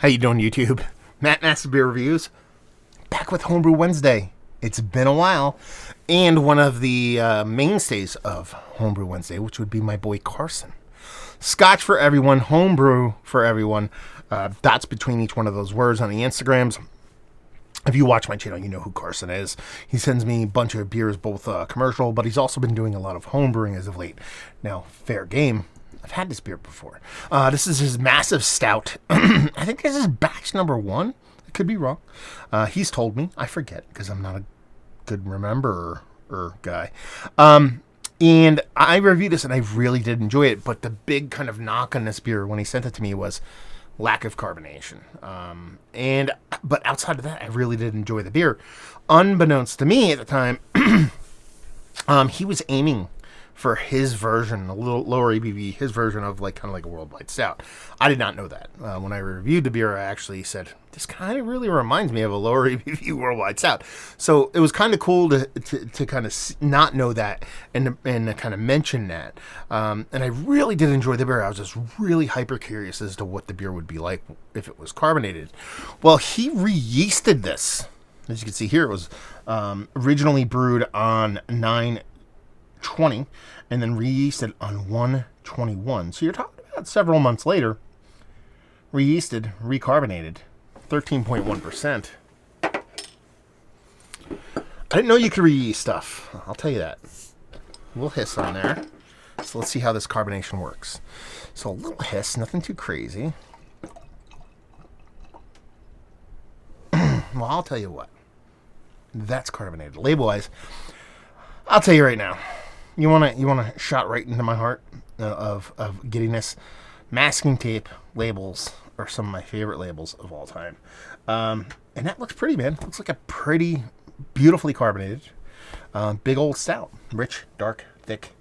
How you doing, YouTube? Matt Master Beer Reviews, back with Homebrew Wednesday. It's been a while, and one of the mainstays of Homebrew Wednesday, which would be my boy Carson. Scotch for everyone, homebrew for everyone. Dots between each one of those words on the Instagrams. If you watch my channel, you know who Carson is. He sends me a bunch of beers, both commercial, but he's also been doing a lot of homebrewing as of late. Now, fair game. I've had this beer before. This is his massive stout. I think this is batch number 1. I could be wrong. He's told me. I forget because I'm not a good rememberer guy. And I reviewed this and I really did enjoy it. But the big kind of knock on this beer when he sent it to me was lack of carbonation. But outside of that, I really did enjoy the beer. Unbeknownst to me at the time, he was aiming for his version, a little lower ABV, his version of kind of like a worldwide stout. I did not know that. When I reviewed the beer, I actually said, this kind of really reminds me of a lower ABV worldwide stout. So it was kind of cool to kind of not know that and to kind of mention that. And I really did enjoy the beer. I was just really hyper curious as to what the beer would be like if it was carbonated. Well, he re-yeasted this. As you can see here, it was originally brewed on 9/20 and then re-yeasted on 1/21. So you're talking about several months later, re-yeasted, recarbonated, 13.1%. I didn't know you could re-yeast stuff. I'll tell you that. We'll hiss on there. So let's see how this carbonation works. So a little hiss, nothing too crazy. Well, I'll tell you what. That's carbonated. Label-wise, I'll tell you right now. You want a shot right into my heart of giddiness. Masking tape labels are some of my favorite labels of all time. And that looks pretty, man. Looks like a pretty beautifully carbonated big old stout. Rich, dark, thick.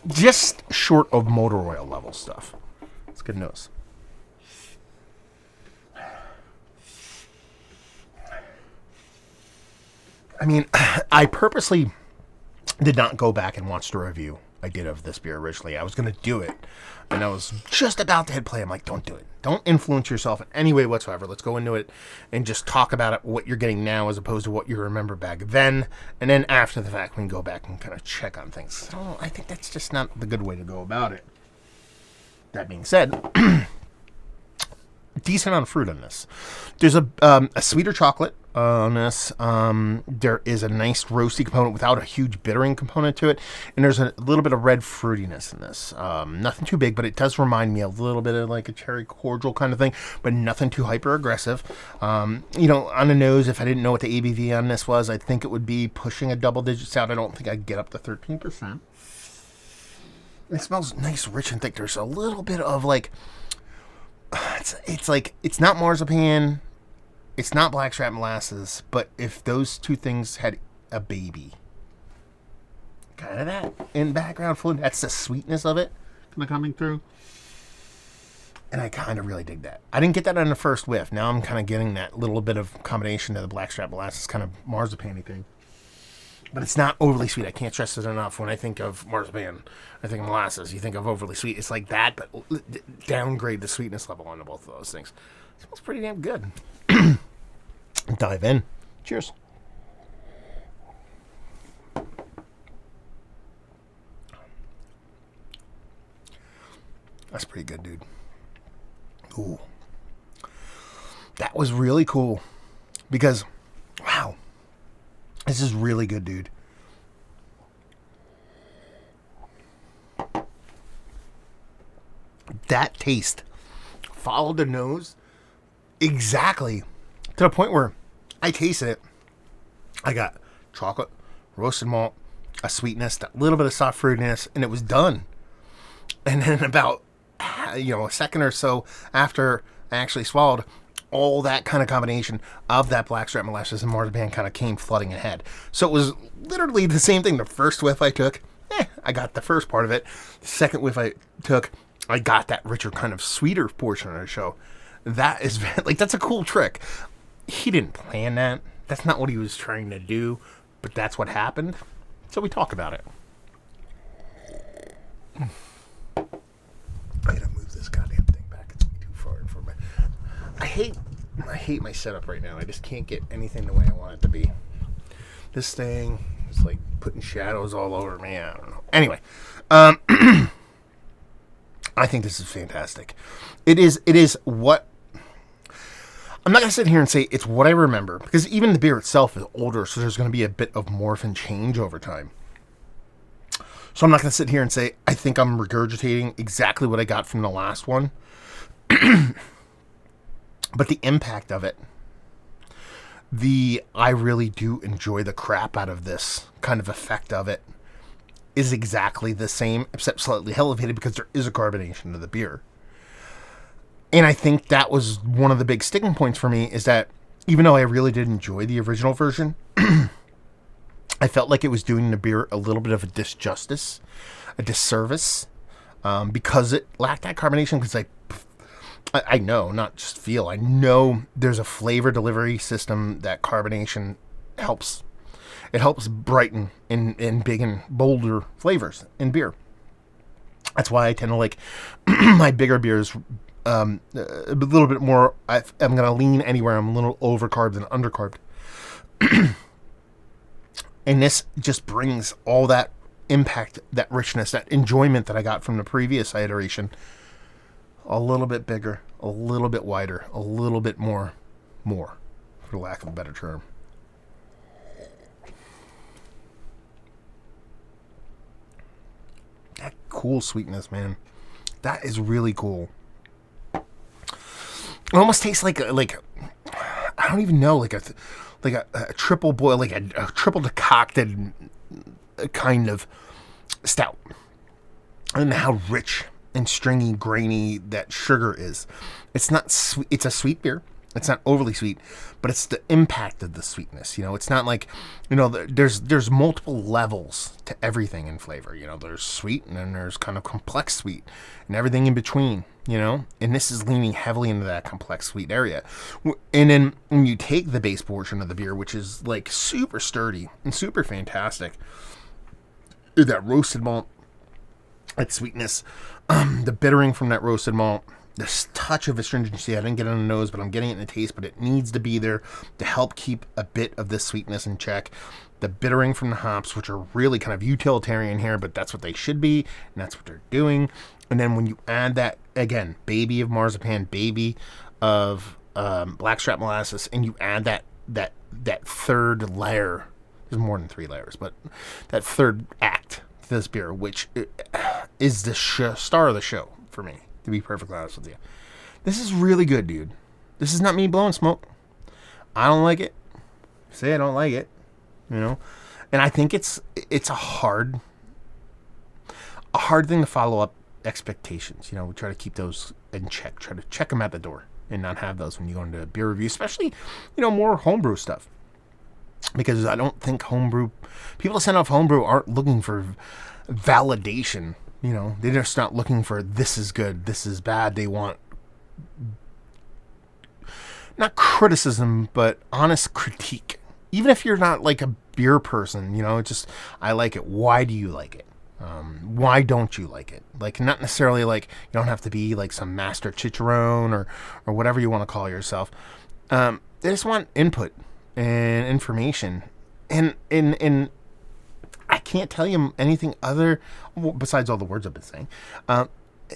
Just short of motor oil level stuff. It's good news. I mean, I purposely did not go back and watch the review I did of this beer originally. I was going to do it, and I was just about to hit play. I'm like, don't do it. Don't influence yourself in any way whatsoever. Let's go into it and just talk about it, what you're getting now as opposed to what you remember back then. And then after the fact, we can go back and kind of check on things. So I think that's just not the good way to go about it. That being said, decent amount of fruit on this. There's a sweeter chocolate on this. There is a nice roasty component without a huge bittering component to it, and there's a little bit of red fruitiness in this. Nothing too big, but it does remind me a little bit of like a cherry cordial kind of thing, but nothing too hyper aggressive. On the nose, if I didn't know what the ABV on this was, I think it would be pushing a double digit stout. I don't think I'd get up to 13%. It smells nice, rich, and thick. There's a little bit of it's not marzipan, it's not blackstrap molasses, but if those two things had a baby, kind of that in background fluid, that's the sweetness of it kind of coming through, and I kind of really dig that. I didn't get that on the first whiff. Now I'm kind of getting that little bit of combination of the blackstrap molasses, kind of marzipan-y thing. But it's not overly sweet. I can't stress it enough. When I think of marzipan, I think of molasses. You think of overly sweet. It's like that, but downgrade the sweetness level on both of those things. It smells pretty damn good. Dive in. Cheers. That's pretty good, dude. Ooh. That was really cool. Because, wow. This is really good, dude. That taste followed the nose exactly to the point where I tasted it. I got chocolate, roasted malt, a sweetness, that little bit of soft fruitiness, and it was done. And then about a second or so after I actually swallowed, all that kind of combination of that blackstrap molasses and marzipan kind of came flooding ahead. So it was literally the same thing. The first whiff I took, I got the first part of it. The second whiff I took, I got that richer kind of sweeter portion of the show. That is that's a cool trick. He didn't plan that. That's not what he was trying to do, but that's what happened. So we talk about it. I gotta move this goddamn thing back. It's way too far for me. hate my setup right now. I just can't get anything the way I want it to be. This thing is like putting shadows all over me. I don't know. Anyway, I think this is fantastic. It is what... I'm not going to sit here and say it's what I remember, because even the beer itself is older, so there's going to be a bit of morph and change over time. So I'm not going to sit here and say I think I'm regurgitating exactly what I got from the last one. But the impact of it, I really do enjoy the crap out of this kind of effect of it, is exactly the same, except slightly elevated because there is a carbonation to the beer. And I think that was one of the big sticking points for me, is that even though I really did enjoy the original version, I felt like it was doing the beer a little bit of a disservice, because it lacked that carbonation. Because I know, not just feel, I know there's a flavor delivery system that carbonation helps. It helps brighten in big and bolder flavors in beer. That's why I tend to like my bigger beers a little bit more. I'm going to lean anywhere I'm a little over-carb than under-carb. And this just brings all that impact, that richness, that enjoyment that I got from the previous iteration a little bit bigger, a little bit wider, a little bit more, for lack of a better term. That cool sweetness, man. That is really cool. It almost tastes like I don't even know, like a triple boil, like a triple decocted kind of stout. And how rich and stringy, grainy that sugar is. It's not sweet. It's a sweet beer. It's not overly sweet, but it's the impact of the sweetness. You know, it's not like, you know, there's multiple levels to everything in flavor. You know, there's sweet, and then there's kind of complex sweet, and everything in between. You know, and this is leaning heavily into that complex sweet area. And then when you take the base portion of the beer, which is like super sturdy and super fantastic, that roasted malt, that sweetness, the bittering from that roasted malt, this touch of astringency. I didn't get it on the nose, but I'm getting it in the taste, but it needs to be there to help keep a bit of this sweetness in check. The bittering from the hops, which are really kind of utilitarian here, but that's what they should be, and that's what they're doing. And then when you add that, again, baby of marzipan, baby of blackstrap molasses, and you add that third layer, there's more than 3 layers, but that third act to this beer, which is the star of the show for me, to be perfectly honest with you. This is really good, dude. This is not me blowing smoke. I don't like it. Say I don't like it, you know. And I think it's a hard thing to follow up expectations. You know, we try to keep those in check. Try to check them at the door and not have those when you go into a beer review, especially, you know, more homebrew stuff. Because I don't think people that send off homebrew aren't looking for validation. You know, they're just not looking for this is good, this is bad. They want not criticism, but honest critique. Even if you're not like a beer person, you know, just, I like it. Why do you like it? Why don't you like it? Like, not necessarily like, you don't have to be like some master chicharron or whatever you want to call yourself. They just want input and information. And I can't tell you anything other, besides all the words I've been saying.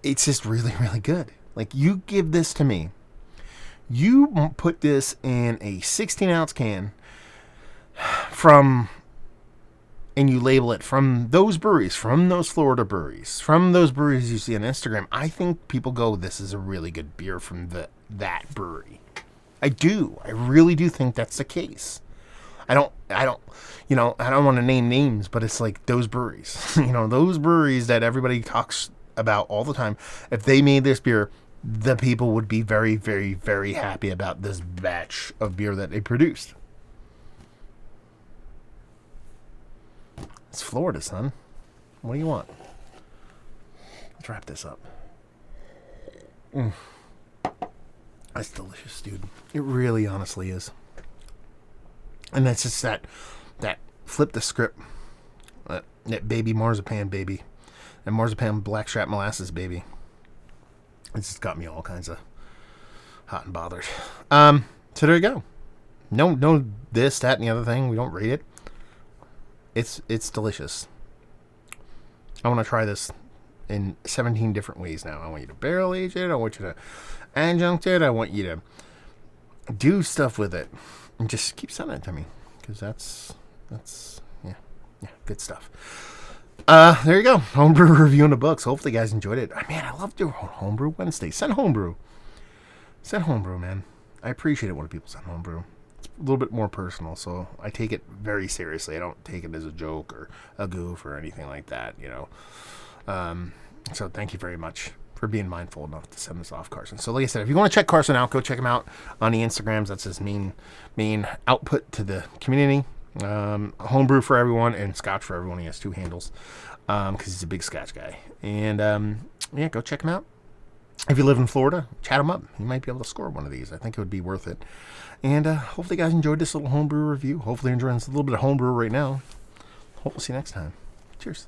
It's just really, really good. Like, you give this to me. You put this in a 16-ounce can and you label it from those breweries, from those Florida breweries, from those breweries you see on Instagram. I think people go, this is a really good beer from that brewery. I do. I really do think that's the case. I don't, you know, I don't want to name names, but it's like those breweries, you know, those breweries that everybody talks about all the time. If they made this beer, the people would be very, very, very happy about this batch of beer that they produced. It's Florida, son. What do you want? Let's wrap this up. That's delicious, dude. It really honestly is. And that's just that flip the script. That baby marzipan, baby. And marzipan blackstrap molasses, baby. It's just got me all kinds of hot and bothered. So there you go. No, this, that, and the other thing. We don't rate it. It's delicious. I want to try this in 17 different ways now. I want you to barrel age it. I want you to adjunct it. I want you to do stuff with it. And just keep sending it to me. Because that's yeah, good stuff. There you go. Homebrew review in the books. Hopefully you guys enjoyed it. Man, I love doing Homebrew Wednesday. Send Homebrew. Send Homebrew, man. I appreciate it when people send Homebrew. It's a little bit more personal, so I take it very seriously. I don't take it as a joke or a goof or anything like that, you know. So thank you very much for being mindful enough to send this off, Carson. So like I said, if you want to check Carson out, go check him out on the Instagrams. That's his main output to the community. Homebrew for everyone and Scotch for everyone. He has 2 handles because he's a big Scotch guy. And yeah, go check him out. If you live in Florida, chat him up. You might be able to score one of these. I think it would be worth it. And hopefully you guys enjoyed this little homebrew review. Hopefully you're enjoying a little bit of homebrew right now. Hope we'll see you next time. Cheers.